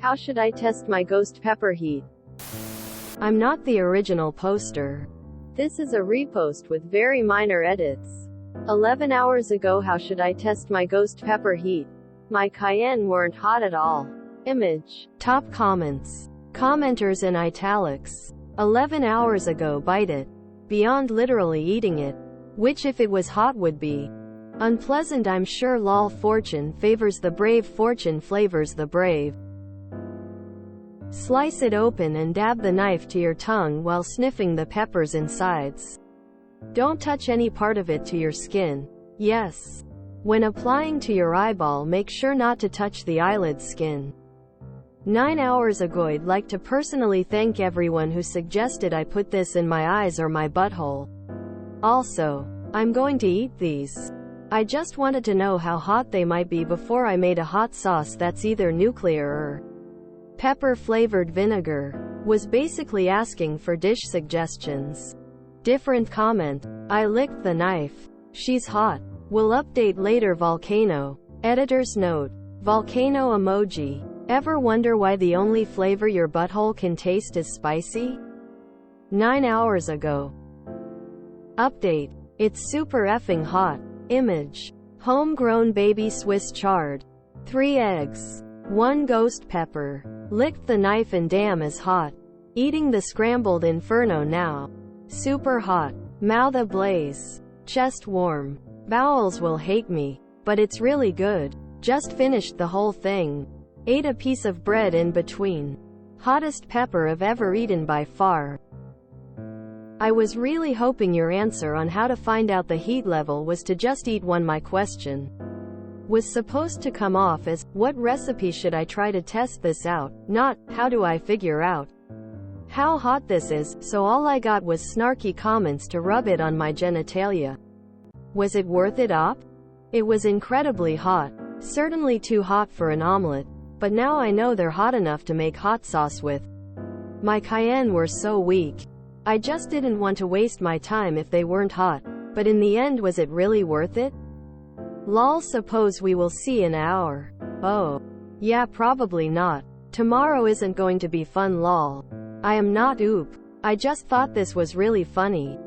How should I test my ghost pepper heat? I'm not the original poster. This is a repost with very minor edits. 11 hours ago. How should I test my ghost pepper heat? My cayenne weren't hot at all. Image. Top comments. Commenters in italics. 11 hours ago. Bite it. Beyond literally eating it. Which if it was hot would be unpleasant, I'm sure. Lol. Fortune favors the brave. Fortune flavors the brave. Slice it open and dab the knife to your tongue while sniffing the pepper's insides. Don't touch any part of it to your skin. Yes. When applying to your eyeball, make sure not to touch the eyelid skin. 9 hours ago. I'd like to personally thank everyone who suggested I put this in my eyes or my butthole. Also, I'm going to eat these. I just wanted to know how hot they might be before I made a hot sauce that's either nuclear or pepper-flavored vinegar. Was basically asking for dish suggestions. Different comment. I licked the knife. She's hot. Will update later. Volcano. Editor's note. Volcano emoji. Ever wonder why the only flavor your butthole can taste is spicy? 9 hours ago. Update. It's super effing hot. Image. Homegrown baby Swiss chard. 3 eggs. 1 ghost pepper. Licked the knife and damn is hot. Eating the scrambled inferno now. Super hot. Mouth ablaze. Chest warm. Bowels will hate me. But it's really good. Just finished the whole thing. Ate a piece of bread in between. Hottest pepper I've ever eaten by far. I was really hoping your answer on how to find out the heat level was to just eat one. My question was supposed to come off as, what recipe should I try to test this out, not, how do I figure out how hot this is, so all I got was snarky comments to rub it on my genitalia. Was it worth it? It was incredibly hot. Certainly too hot for an omelet, but now I know they're hot enough to make hot sauce with. My cayenne were so weak. I just didn't want to waste my time if they weren't hot, but in the end, was it really worth it? Lol. Suppose we will see in an hour. Oh. Yeah, probably not. Tomorrow isn't going to be fun. Lol. I am not. Oop. I just thought this was really funny.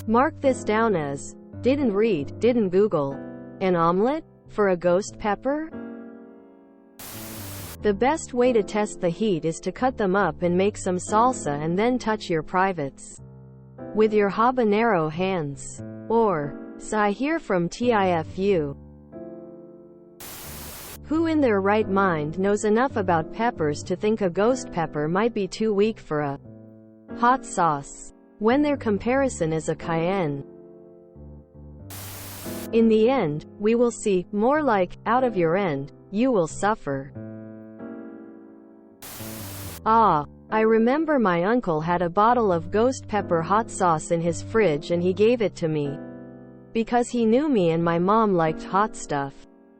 Mark this down as, didn't read, didn't Google. An omelet? For a ghost pepper? The best way to test the heat is to cut them up and make some salsa and then touch your privates with your habanero hands. Or, so I hear from TIFU. Who in their right mind knows enough about peppers to think a ghost pepper might be too weak for a hot sauce, when their comparison is a cayenne? In the end, we will see, more like, out of your end, you will suffer. Ah, I remember my uncle had a bottle of ghost pepper hot sauce in his fridge and he gave it to me. Because he knew me and my mom liked hot stuff.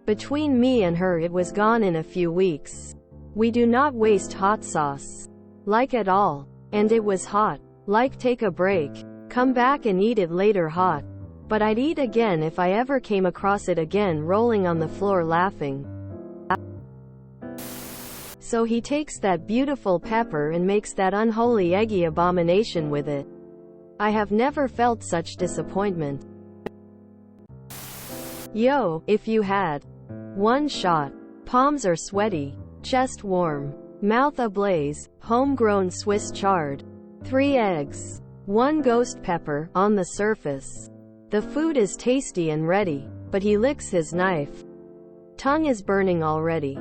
Between me and her it was gone in a few weeks. We do not waste hot sauce. Like at all. And it was hot. Like take a break. Come back and eat it later hot. But I'd eat again if I ever came across it again rolling on the floor laughing. So he takes that beautiful pepper and makes that unholy eggy abomination with it. I have never felt such disappointment. Yo, if you had. 1 shot. Palms are sweaty. Chest warm. Mouth ablaze. Homegrown Swiss chard. 3 eggs. 1 ghost pepper, on the surface. The food is tasty and ready, but he licks his knife. Tongue is burning already.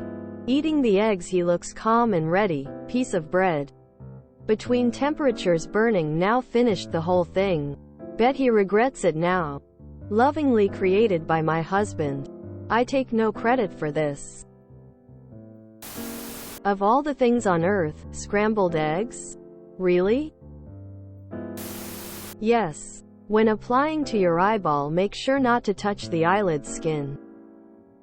Eating the eggs he looks calm and ready, piece of bread. Between temperatures burning now finished the whole thing. Bet he regrets it now. Lovingly created by my husband. I take no credit for this. Of all the things on earth, scrambled eggs? Really? Yes. When applying to your eyeball, make sure not to touch the eyelid skin.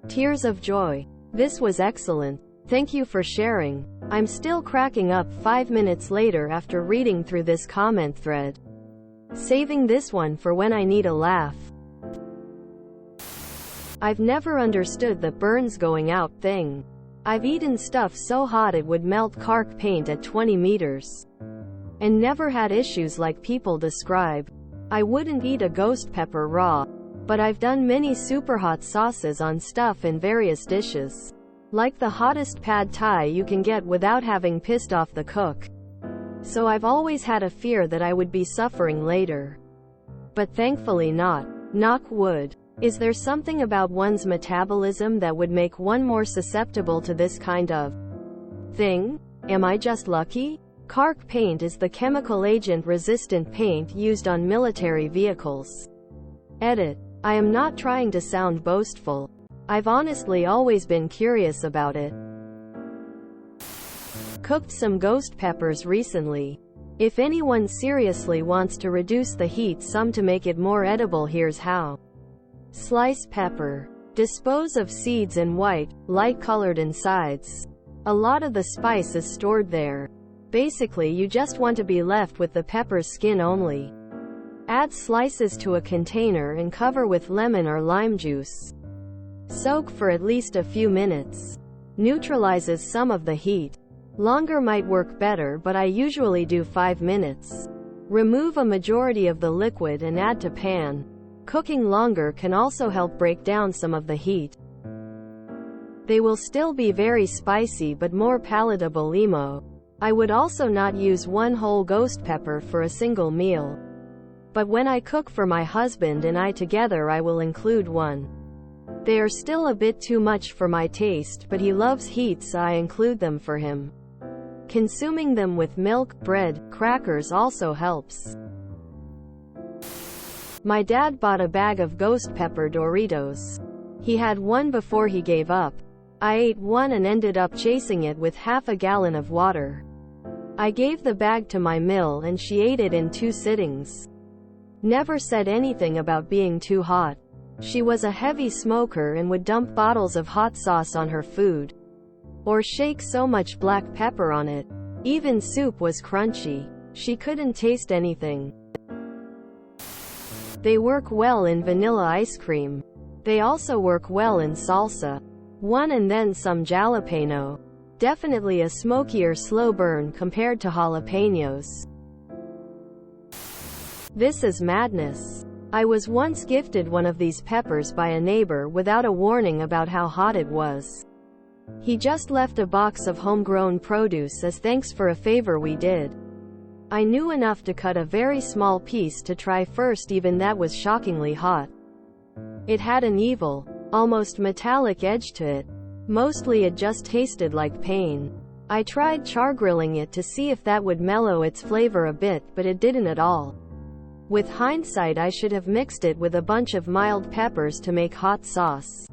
Tears of joy. This was excellent. Thank you for sharing. I'm still cracking up 5 minutes later after reading through this comment thread. Saving this one for when I need a laugh. I've never understood the burns going out thing. I've eaten stuff so hot it would melt cork paint at 20 meters. And never had issues like people describe. I wouldn't eat a ghost pepper raw, but I've done many super hot sauces on stuff in various dishes. Like the hottest pad thai you can get without having pissed off the cook. So I've always had a fear that I would be suffering later. But thankfully not. Knock wood. Is there something about one's metabolism that would make one more susceptible to this kind of thing? Am I just lucky? Cork paint is the chemical agent-resistant paint used on military vehicles. Edit. I am not trying to sound boastful. I've honestly always been curious about it. Cooked some ghost peppers recently. If anyone seriously wants to reduce the heat some to make it more edible, here's how. Slice pepper. Dispose of seeds and white, light-colored insides. A lot of the spice is stored there. Basically you just want to be left with the pepper's skin only. Add slices to a container and cover with lemon or lime juice. Soak for at least a few minutes. Neutralizes some of the heat. Longer might work better, but I usually do 5 minutes. Remove a majority of the liquid and add to pan. Cooking longer can also help break down some of the heat. They will still be very spicy but more palatable emo. I would also not use one whole ghost pepper for a single meal. But when I cook for my husband and I together I will include one. They are still a bit too much for my taste, but he loves heat so I include them for him. Consuming them with milk, bread, crackers also helps. My dad bought a bag of ghost pepper Doritos. He had one before he gave up. I ate one and ended up chasing it with half a gallon of water. I gave the bag to my mill and she ate it in 2 sittings. Never said anything about being too hot. She was a heavy smoker and would dump bottles of hot sauce on her food. Or shake so much black pepper on it. Even soup was crunchy. She couldn't taste anything. They work well in vanilla ice cream. They also work well in salsa. One and then some jalapeno. Definitely a smokier slow burn compared to jalapenos. This is madness. I was once gifted one of these peppers by a neighbor without a warning about how hot it was. He just left a box of homegrown produce as thanks for a favor we did. I knew enough to cut a very small piece to try first, even that was shockingly hot. It had an evil, almost metallic edge to it. Mostly it just tasted like pain. I tried char-grilling it to see if that would mellow its flavor a bit, but it didn't at all. With hindsight I should have mixed it with a bunch of mild peppers to make hot sauce.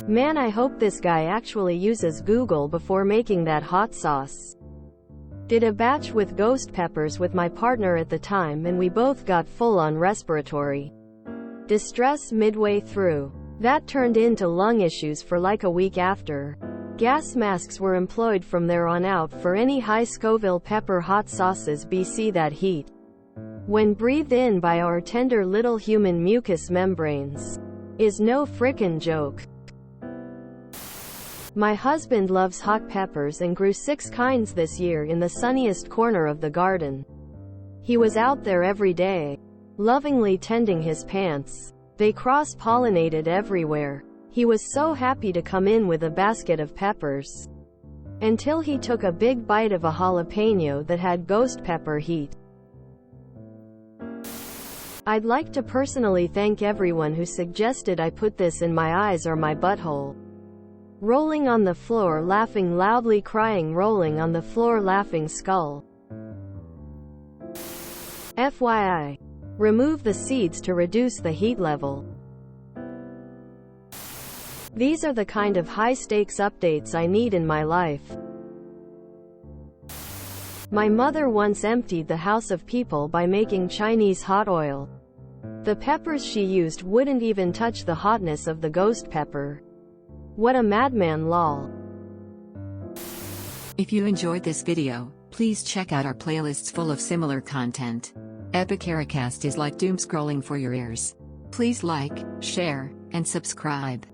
Man, I hope this guy actually uses Google before making that hot sauce. Did a batch with ghost peppers with my partner at the time and we both got full-on respiratory distress midway through. That turned into lung issues for like a week after. Gas masks were employed from there on out for any high Scoville pepper hot sauces BC. That heat, when breathed in by our tender little human mucous membranes, is no frickin' joke. My husband loves hot peppers and grew 6 kinds this year in the sunniest corner of the garden. He was out there every day, lovingly tending his plants. They cross-pollinated everywhere. He was so happy to come in with a basket of peppers. Until he took a big bite of a jalapeno that had ghost pepper heat. I'd like to personally thank everyone who suggested I put this in my eyes or my butthole. Rolling on the floor laughing loudly, crying, rolling on the floor laughing, skull. FYI. Remove the seeds to reduce the heat level. These are the kind of high-stakes updates I need in my life. My mother once emptied the house of people by making Chinese hot oil. The peppers she used wouldn't even touch the hotness of the ghost pepper. What a madman, lol. If you enjoyed this video, please check out our playlists full of similar content. Epic Ericast is like doom scrolling for your ears. Please like, share, and subscribe.